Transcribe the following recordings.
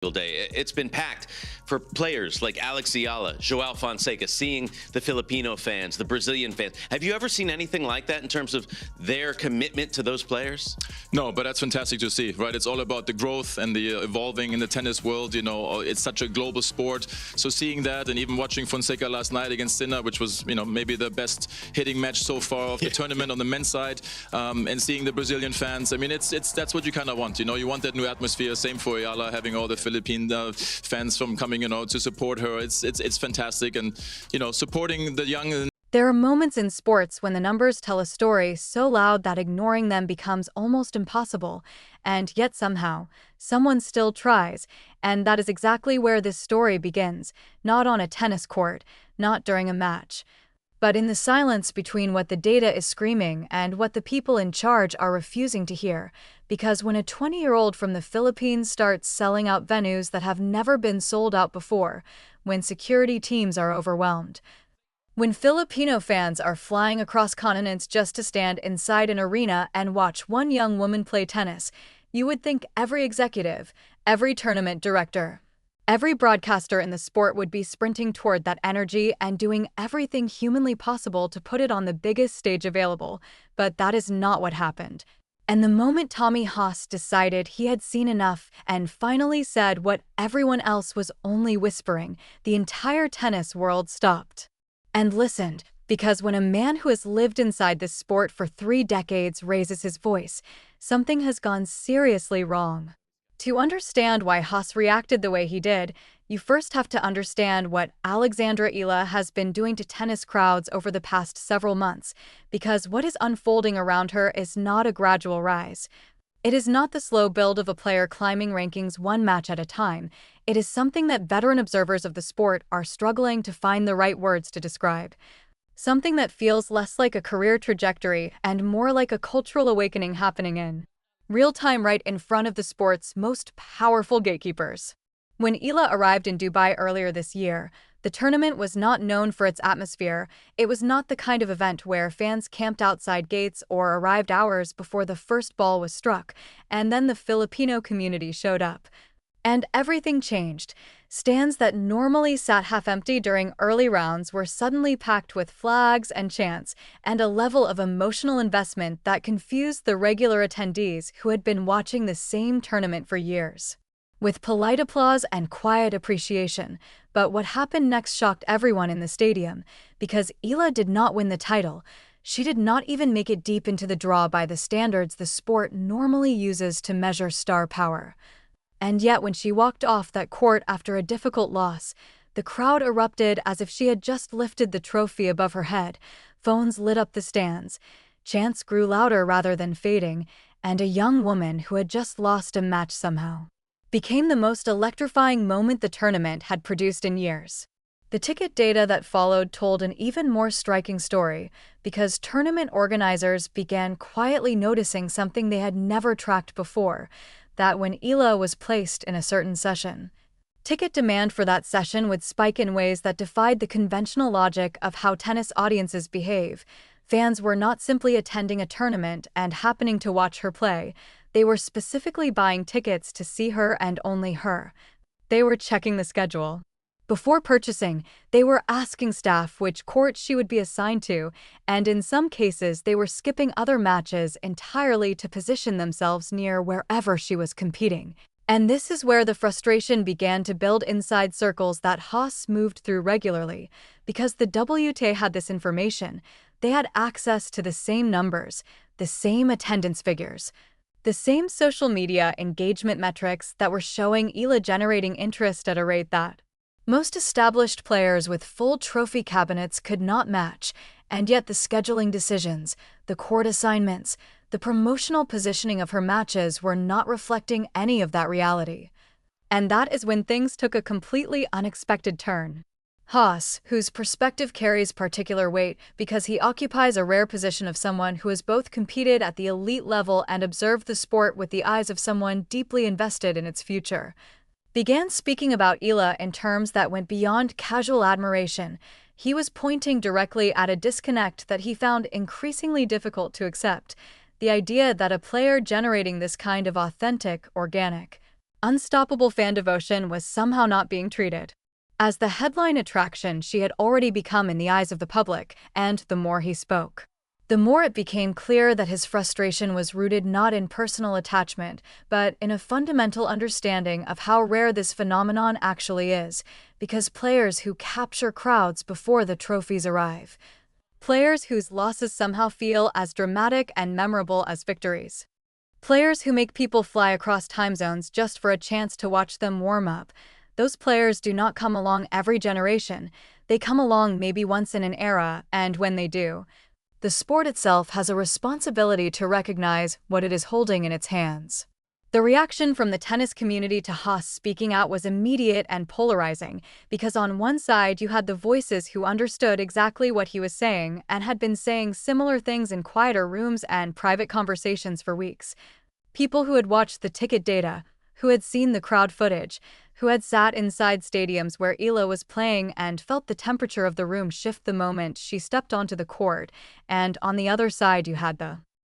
Day. It's been packed for players like Alex Eala, Joao Fonseca, seeing the Filipino fans, the Brazilian fans. Have you ever seen anything like that in terms of their commitment to those players? No, but that's fantastic to see, right? It's all about the growth and the evolving in the tennis world. You know, it's such a global sport. So seeing that, and even watching Fonseca last night against Sinner, which was, you know, maybe the best hitting match so far of the tournament on the men's side, and seeing the Brazilian fans. I mean, that's what you kind of want. You know, you want that new atmosphere. Same for Eala, having all the Philippine fans from coming, you know, to support her. It's fantastic, and you know, supporting the young. There are moments in sports when the numbers tell a story so loud that ignoring them becomes almost impossible, and yet somehow, someone still tries, and that is exactly where this story begins, not on a tennis court, not during a match, but in the silence between what the data is screaming and what the people in charge are refusing to hear. Because when a 20-year-old from the Philippines starts selling out venues that have never been sold out before, when security teams are overwhelmed, when Filipino fans are flying across continents just to stand inside an arena and watch one young woman play tennis, you would think every executive, every tournament director, every broadcaster in the sport would be sprinting toward that energy and doing everything humanly possible to put it on the biggest stage available. But that is not what happened. And the moment Tommy Haas decided he had seen enough and finally said what everyone else was only whispering, the entire tennis world stopped and listened, because when a man who has lived inside this sport for 3 decades raises his voice, something has gone seriously wrong. To understand why Haas reacted the way he did, you first have to understand what Alex Eala has been doing to tennis crowds over the past several months, because what is unfolding around her is not a gradual rise. It is not the slow build of a player climbing rankings one match at a time. It is something that veteran observers of the sport are struggling to find the right words to describe. Something that feels less like a career trajectory and more like a cultural awakening happening in real time right in front of the sport's most powerful gatekeepers. When Eala arrived in Dubai earlier this year, the tournament was not known for its atmosphere. It was not the kind of event where fans camped outside gates or arrived hours before the first ball was struck, and then the Filipino community showed up. And everything changed. Stands that normally sat half-empty during early rounds were suddenly packed with flags and chants, and a level of emotional investment that confused the regular attendees who had been watching the same tournament for years, with polite applause and quiet appreciation. But what happened next shocked everyone in the stadium, because Eala did not win the title. She did not even make it deep into the draw by the standards the sport normally uses to measure star power. And yet when she walked off that court after a difficult loss, the crowd erupted as if she had just lifted the trophy above her head. Phones lit up the stands. Chants grew louder rather than fading, and a young woman who had just lost a match somehow became the most electrifying moment the tournament had produced in years. The ticket data that followed told an even more striking story, because tournament organizers began quietly noticing something they had never tracked before, that when Eala was placed in a certain session, ticket demand for that session would spike in ways that defied the conventional logic of how tennis audiences behave. Fans were not simply attending a tournament and happening to watch her play. They were specifically buying tickets to see her and only her. They were checking the schedule. Before purchasing, they were asking staff which court she would be assigned to, and in some cases they were skipping other matches entirely to position themselves near wherever she was competing. And this is where the frustration began to build inside circles that Haas moved through regularly. Because the WTA had this information, they had access to the same numbers, the same attendance figures, the same social media engagement metrics that were showing Eala generating interest at a rate that most established players with full trophy cabinets could not match, and yet the scheduling decisions, the court assignments, the promotional positioning of her matches were not reflecting any of that reality. And that is when things took a completely unexpected turn. Haas, whose perspective carries particular weight because he occupies a rare position of someone who has both competed at the elite level and observed the sport with the eyes of someone deeply invested in its future, began speaking about Eala in terms that went beyond casual admiration. He was pointing directly at a disconnect that he found increasingly difficult to accept, the idea that a player generating this kind of authentic, organic Unstoppable fan devotion was somehow not being treated as the headline attraction she had already become in the eyes of the public, and the more he spoke, the more it became clear that his frustration was rooted not in personal attachment, but in a fundamental understanding of how rare this phenomenon actually is, because players who capture crowds before the trophies arrive, players whose losses somehow feel as dramatic and memorable as victories, players who make people fly across time zones just for a chance to watch them warm up, those players do not come along every generation. They come along maybe once in an era, and when they do, the sport itself has a responsibility to recognize what it is holding in its hands. The reaction from the tennis community to Haas speaking out was immediate and polarizing, because on one side you had the voices who understood exactly what he was saying and had been saying similar things in quieter rooms and private conversations for weeks. People who had watched the ticket data, who had seen the crowd footage, who had sat inside stadiums where Eala was playing and felt the temperature of the room shift the moment she stepped onto the court, and on the other side you had the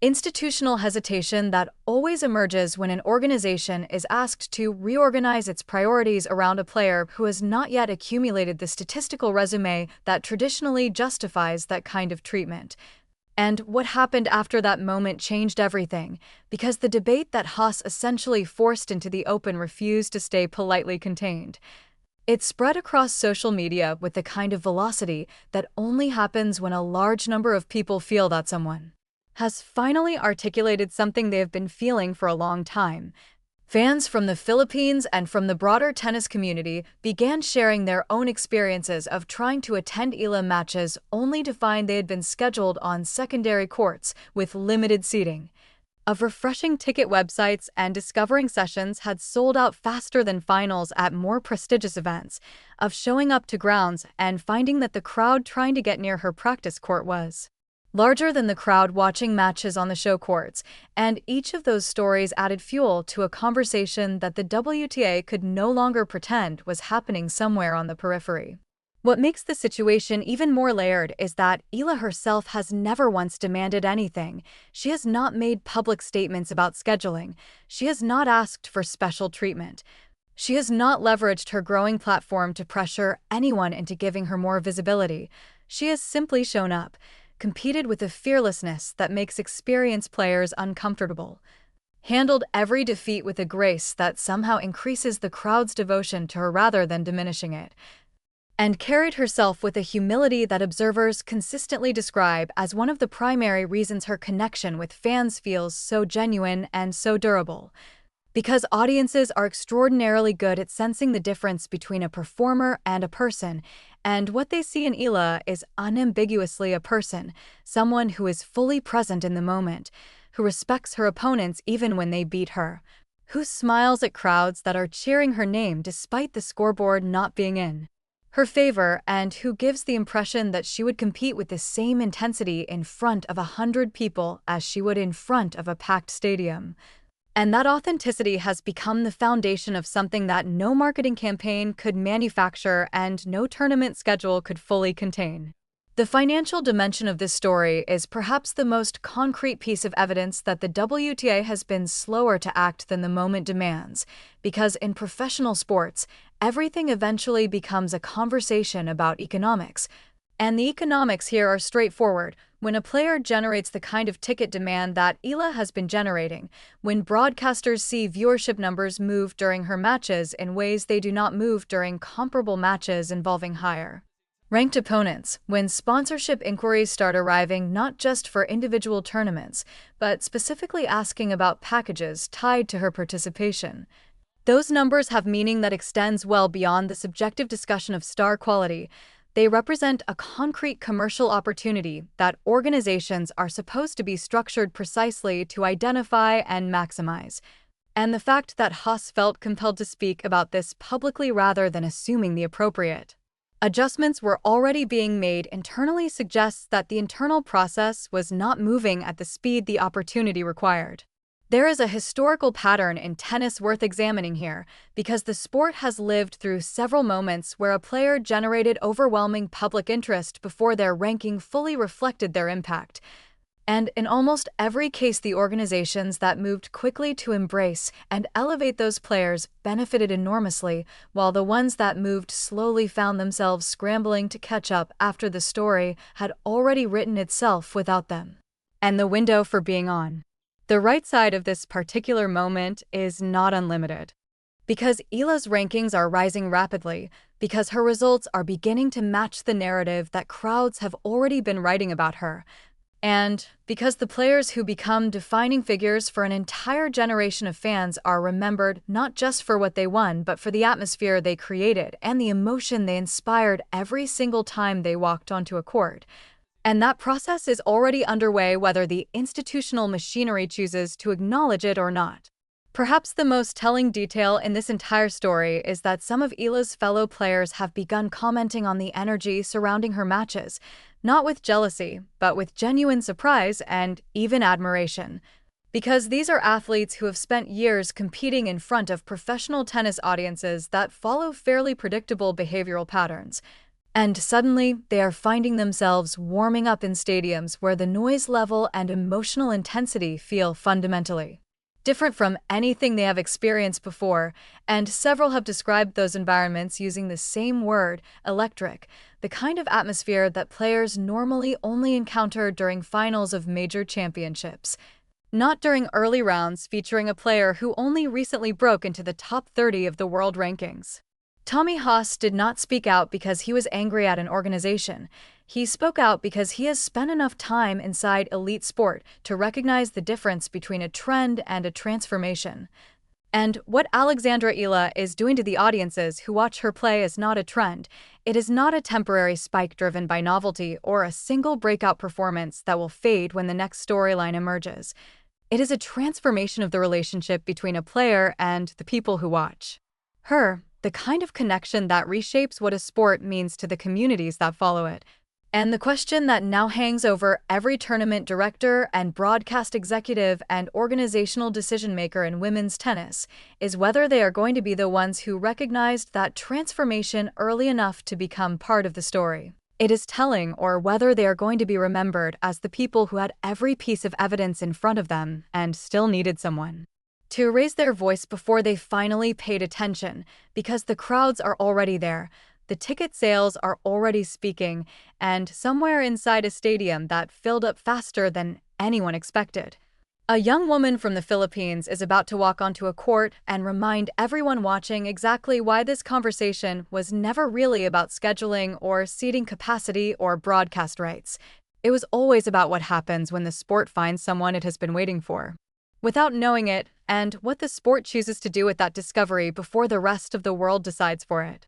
institutional hesitation that always emerges when an organization is asked to reorganize its priorities around a player who has not yet accumulated the statistical resume that traditionally justifies that kind of treatment. And what happened after that moment changed everything, because the debate that Haas essentially forced into the open refused to stay politely contained. It spread across social media with the kind of velocity that only happens when a large number of people feel that someone has finally articulated something they have been feeling for a long time. Fans from the Philippines and from the broader tennis community began sharing their own experiences of trying to attend Eala matches only to find they had been scheduled on secondary courts with limited seating, of refreshing ticket websites and discovering sessions had sold out faster than finals at more prestigious events, of showing up to grounds and finding that the crowd trying to get near her practice court was larger than the crowd watching matches on the show courts, and each of those stories added fuel to a conversation that the WTA could no longer pretend was happening somewhere on the periphery. What makes the situation even more layered is that Eala herself has never once demanded anything. She has not made public statements about scheduling. She has not asked for special treatment. She has not leveraged her growing platform to pressure anyone into giving her more visibility. She has simply shown up, competed with a fearlessness that makes experienced players uncomfortable, handled every defeat with a grace that somehow increases the crowd's devotion to her rather than diminishing it, and carried herself with a humility that observers consistently describe as one of the primary reasons her connection with fans feels so genuine and so durable. Because audiences are extraordinarily good at sensing the difference between a performer and a person, and what they see in Eala is unambiguously a person, someone who is fully present in the moment, who respects her opponents even when they beat her, who smiles at crowds that are cheering her name despite the scoreboard not being in her favor, and who gives the impression that she would compete with the same intensity in front of 100 people as she would in front of a packed stadium. And that authenticity has become the foundation of something that no marketing campaign could manufacture and no tournament schedule could fully contain. The financial dimension of this story is perhaps the most concrete piece of evidence that the WTA has been slower to act than the moment demands, because in professional sports, everything eventually becomes a conversation about economics. And the economics here are straightforward. When a player generates the kind of ticket demand that Eala has been generating, when broadcasters see viewership numbers move during her matches in ways they do not move during comparable matches involving higher ranked opponents, when sponsorship inquiries start arriving not just for individual tournaments, but specifically asking about packages tied to her participation, those numbers have meaning that extends well beyond the subjective discussion of star quality. They represent a concrete commercial opportunity that organizations are supposed to be structured precisely to identify and maximize. And the fact that Haas felt compelled to speak about this publicly rather than assuming the appropriate adjustments were already being made internally suggests that the internal process was not moving at the speed the opportunity required. There is a historical pattern in tennis worth examining here, because the sport has lived through several moments where a player generated overwhelming public interest before their ranking fully reflected their impact. And in almost every case, the organizations that moved quickly to embrace and elevate those players benefited enormously, while the ones that moved slowly found themselves scrambling to catch up after the story had already written itself without them. And the window for being on the right side of this particular moment is not unlimited. Because Eala's rankings are rising rapidly, because her results are beginning to match the narrative that crowds have already been writing about her, and because the players who become defining figures for an entire generation of fans are remembered not just for what they won, but for the atmosphere they created and the emotion they inspired every single time they walked onto a court. And that process is already underway, whether the institutional machinery chooses to acknowledge it or not. Perhaps the most telling detail in this entire story is that some of Eala's fellow players have begun commenting on the energy surrounding her matches, not with jealousy, but with genuine surprise and even admiration. Because these are athletes who have spent years competing in front of professional tennis audiences that follow fairly predictable behavioral patterns. And suddenly, they are finding themselves warming up in stadiums where the noise level and emotional intensity feel fundamentally different from anything they have experienced before, and several have described those environments using the same word, electric, the kind of atmosphere that players normally only encounter during finals of major championships. Not during early rounds featuring a player who only recently broke into the top 30 of the world rankings. Tommy Haas did not speak out because he was angry at an organization. He spoke out because he has spent enough time inside elite sport to recognize the difference between a trend and a transformation. And what Alex Eala is doing to the audiences who watch her play is not a trend. It is not a temporary spike driven by novelty or a single breakout performance that will fade when the next storyline emerges. It is a transformation of the relationship between a player and the people who watch her, the kind of connection that reshapes what a sport means to the communities that follow it. And the question that now hangs over every tournament director and broadcast executive and organizational decision-maker in women's tennis is whether they are going to be the ones who recognized that transformation early enough to become part of the story. It is telling, or whether they are going to be remembered as the people who had every piece of evidence in front of them and still needed someone to raise their voice before they finally paid attention, because the crowds are already there. The ticket sales are already speaking, and somewhere inside a stadium that filled up faster than anyone expected, a young woman from the Philippines is about to walk onto a court and remind everyone watching exactly why this conversation was never really about scheduling or seating capacity or broadcast rights. It was always about what happens when the sport finds someone it has been waiting for, without knowing it, and what the sport chooses to do with that discovery before the rest of the world decides for it.